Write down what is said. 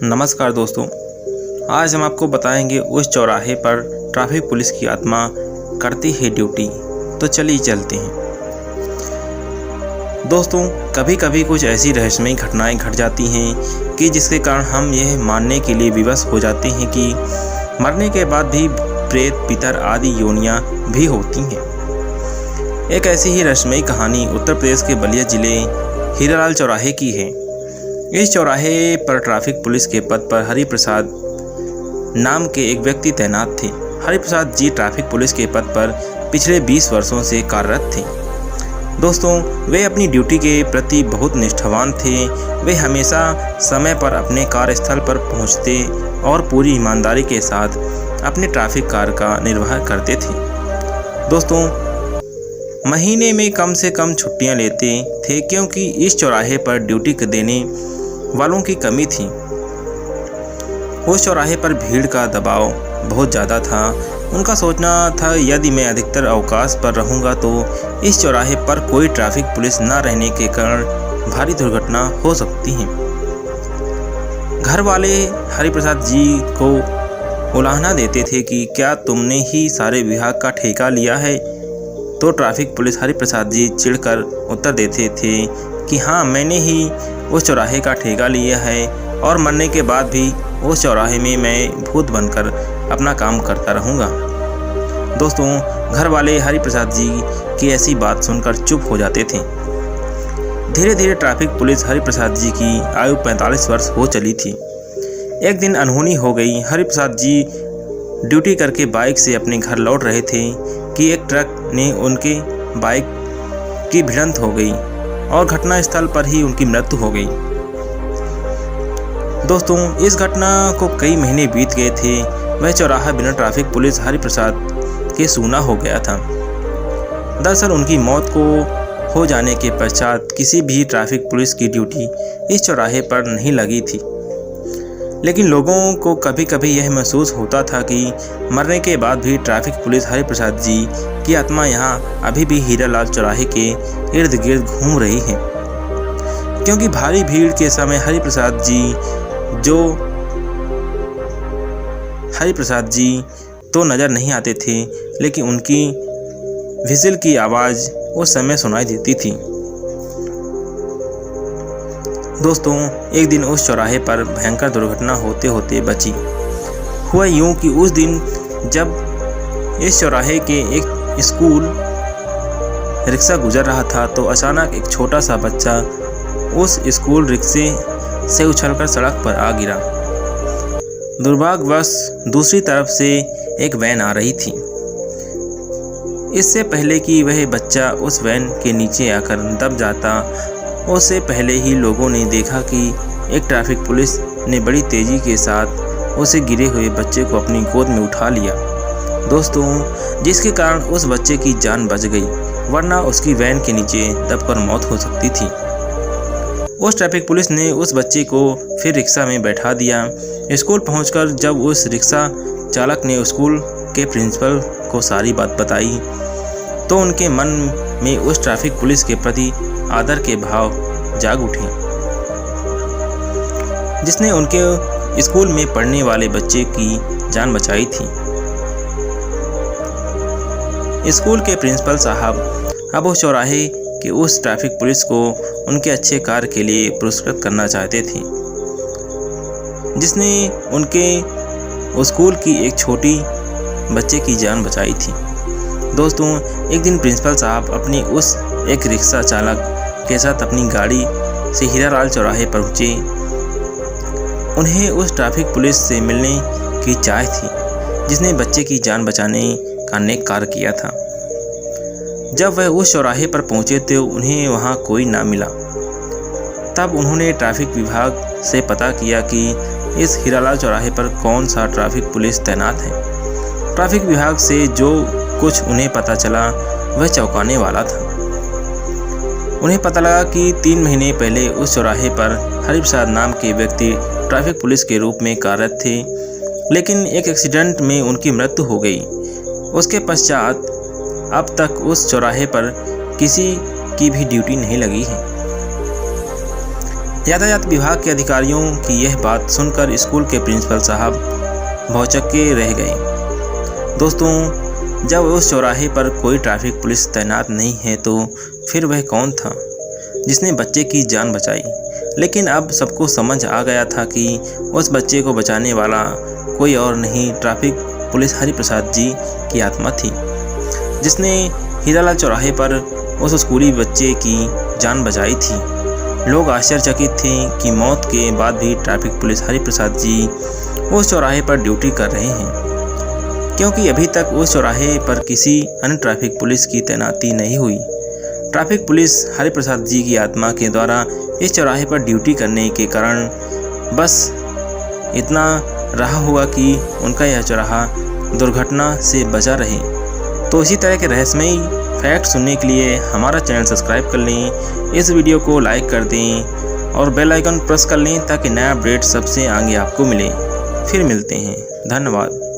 नमस्कार दोस्तों, आज हम आपको बताएंगे उस चौराहे पर ट्रैफिक पुलिस की आत्मा करती है ड्यूटी। तो चलिए चलते हैं। दोस्तों, कभी कभी कुछ ऐसी रहस्यमयी घटनाएं घट जाती हैं कि जिसके कारण हम यह मानने के लिए विवश हो जाते हैं कि मरने के बाद भी प्रेत, पितर आदि योनियां भी होती हैं। एक ऐसी ही रहस्यमयी कहानी उत्तर प्रदेश के बलिया जिले हीरालाल चौराहे की है। इस चौराहे पर ट्रैफिक पुलिस के पद पर हरिप्रसाद नाम के एक व्यक्ति तैनात थे। हरिप्रसाद जी ट्रैफिक पुलिस के पद पर पिछले 20 वर्षों से कार्यरत थे। दोस्तों, वे अपनी ड्यूटी के प्रति बहुत निष्ठावान थे। वे हमेशा समय पर अपने कार्यस्थल पर पहुंचते और पूरी ईमानदारी के साथ अपने ट्रैफिक कार्य का निर्वाह करते थे। दोस्तों, महीने में कम से कम छुट्टियां लेते थे क्योंकि इस चौराहे पर ड्यूटी देने वालों की कमी थी। उस चौराहे पर भीड़ का दबाव बहुत ज़्यादा था। उनका सोचना था यदि मैं अधिकतर अवकाश पर रहूँगा तो इस चौराहे पर कोई ट्रैफिक पुलिस न रहने के कारण भारी दुर्घटना हो सकती है। घर वाले हरिप्रसाद जी को उलाहना देते थे कि क्या तुमने ही सारे विभाग का ठेका लिया है? तो ट्रैफिक पुलिस हरिप्रसाद जी चिढ़कर उत्तर देते थे कि हाँ, मैंने ही उस चौराहे का ठेका लिया है और मरने के बाद भी उस चौराहे में मैं भूत बनकर अपना काम करता रहूँगा। दोस्तों, घर वाले हरिप्रसाद जी की ऐसी बात सुनकर चुप हो जाते थे। धीरे धीरे ट्रैफिक पुलिस हरिप्रसाद जी की आयु 45 वर्ष हो चली थी। एक दिन अनहोनी हो गई। हरिप्रसाद जी ड्यूटी करके बाइक से अपने घर लौट रहे थे कि एक ट्रक ने उनके बाइक की भिड़ंत हो गई और घटनास्थल पर ही उनकी मृत्यु हो गई। दोस्तों, इस घटना को कई महीने बीत गए थे। वह चौराहा बिना ट्रैफिक पुलिस हरिप्रसाद के सूना हो गया था। दरअसल उनकी मौत को हो जाने के पश्चात किसी भी ट्रैफिक पुलिस की ड्यूटी इस चौराहे पर नहीं लगी थी। लेकिन लोगों को कभी कभी यह महसूस होता था कि मरने के बाद भी ट्रैफिक पुलिस हरिप्रसाद जी की आत्मा यहाँ अभी भी हीरालाल चौराहे के इर्द गिर्द घूम रही है। क्योंकि भारी भीड़ के समय हरिप्रसाद जी तो नज़र नहीं आते थे, लेकिन उनकी व्हिसिल की आवाज़ उस समय सुनाई देती थी। दोस्तों, एक दिन उस चौराहे पर भयंकर दुर्घटना होते होते बची। हुआ यूं कि उस दिन जब इस चौराहे के एक स्कूल रिक्शा गुजर रहा था तो अचानक एक छोटा सा बच्चा उस स्कूल रिक्शे से उछलकर सड़क पर आ गिरा। दुर्भाग्यवश दूसरी तरफ से एक वैन आ रही थी। इससे पहले कि वह बच्चा उस वैन के नीचे आकर दब जाता, उससे पहले ही लोगों ने देखा कि एक ट्रैफिक पुलिस ने बड़ी तेज़ी के साथ उसे गिरे हुए बच्चे को अपनी गोद में उठा लिया। दोस्तों, जिसके कारण उस बच्चे की जान बच गई, वरना उसकी वैन के नीचे दबकर मौत हो सकती थी। उस ट्रैफिक पुलिस ने उस बच्चे को फिर रिक्शा में बैठा दिया। स्कूल पहुंचकर जब उस रिक्शा चालक ने स्कूल के प्रिंसिपल को सारी बात बताई तो उनके मन में उस ट्रैफिक पुलिस के प्रति आदर के भाव जाग उठे, जिसने उनके स्कूल में पढ़ने वाले बच्चे की जान बचाई थी। स्कूल के प्रिंसिपल साहब अब उस चौराहे के उस ट्रैफिक पुलिस को उनके अच्छे कार्य के लिए पुरस्कृत करना चाहते थे, जिसने उनके स्कूल की एक छोटी बच्चे की जान बचाई थी। दोस्तों, एक दिन प्रिंसिपल साहब अपनी उस एक रिक्शा चालक के साथ अपनी गाड़ी से हीरालाल चौराहे पहुँचे। उन्हें उस ट्रैफिक पुलिस से मिलने की चाह थी जिसने बच्चे की जान बचाने का नेक कार्य किया था। जब वह उस चौराहे पर पहुँचे तो उन्हें वहाँ कोई ना मिला। तब उन्होंने ट्रैफिक विभाग से पता किया कि इस हीरालाल चौराहे पर कौन सा ट्रैफिक पुलिस तैनात है। ट्रैफिक विभाग से जो कुछ उन्हें पता चला वह चौंकाने वाला था। उन्हें पता लगा कि 3 महीने पहले उस चौराहे पर हरिप्रसाद नाम के व्यक्ति ट्रैफिक पुलिस के रूप में कार्यरत थे, लेकिन एक एक्सीडेंट में उनकी मृत्यु हो गई। उसके पश्चात अब तक उस चौराहे पर किसी की भी ड्यूटी नहीं लगी है। यातायात विभाग के अधिकारियों की यह बात सुनकर स्कूल के प्रिंसिपल साहब भौचक्के रह गए। दोस्तों, जब उस चौराहे पर कोई ट्रैफिक पुलिस तैनात नहीं है तो फिर वह कौन था जिसने बच्चे की जान बचाई। लेकिन अब सबको समझ आ गया था कि उस बच्चे को बचाने वाला कोई और नहीं, ट्रैफिक पुलिस हरिप्रसाद जी की आत्मा थी, जिसने हीरालाल चौराहे पर उस स्कूली बच्चे की जान बचाई थी। लोग आश्चर्यचकित थे कि मौत के बाद भी ट्रैफिक पुलिस हरिप्रसाद जी उस चौराहे पर ड्यूटी कर रहे हैं, क्योंकि अभी तक उस चौराहे पर किसी अन्य ट्रैफिक पुलिस की तैनाती नहीं हुई। ट्रैफिक पुलिस हरिप्रसाद जी की आत्मा के द्वारा इस चौराहे पर ड्यूटी करने के कारण बस इतना रहा होगा कि उनका यह चौराहा दुर्घटना से बचा रहे। तो इसी तरह के रहस्यमयी फैक्ट सुनने के लिए हमारा चैनल सब्सक्राइब कर लें, इस वीडियो को लाइक कर दें और बेल आइकन प्रेस कर लें ताकि नया अपडेट सबसे आगे आपको मिले। फिर मिलते हैं। धन्यवाद।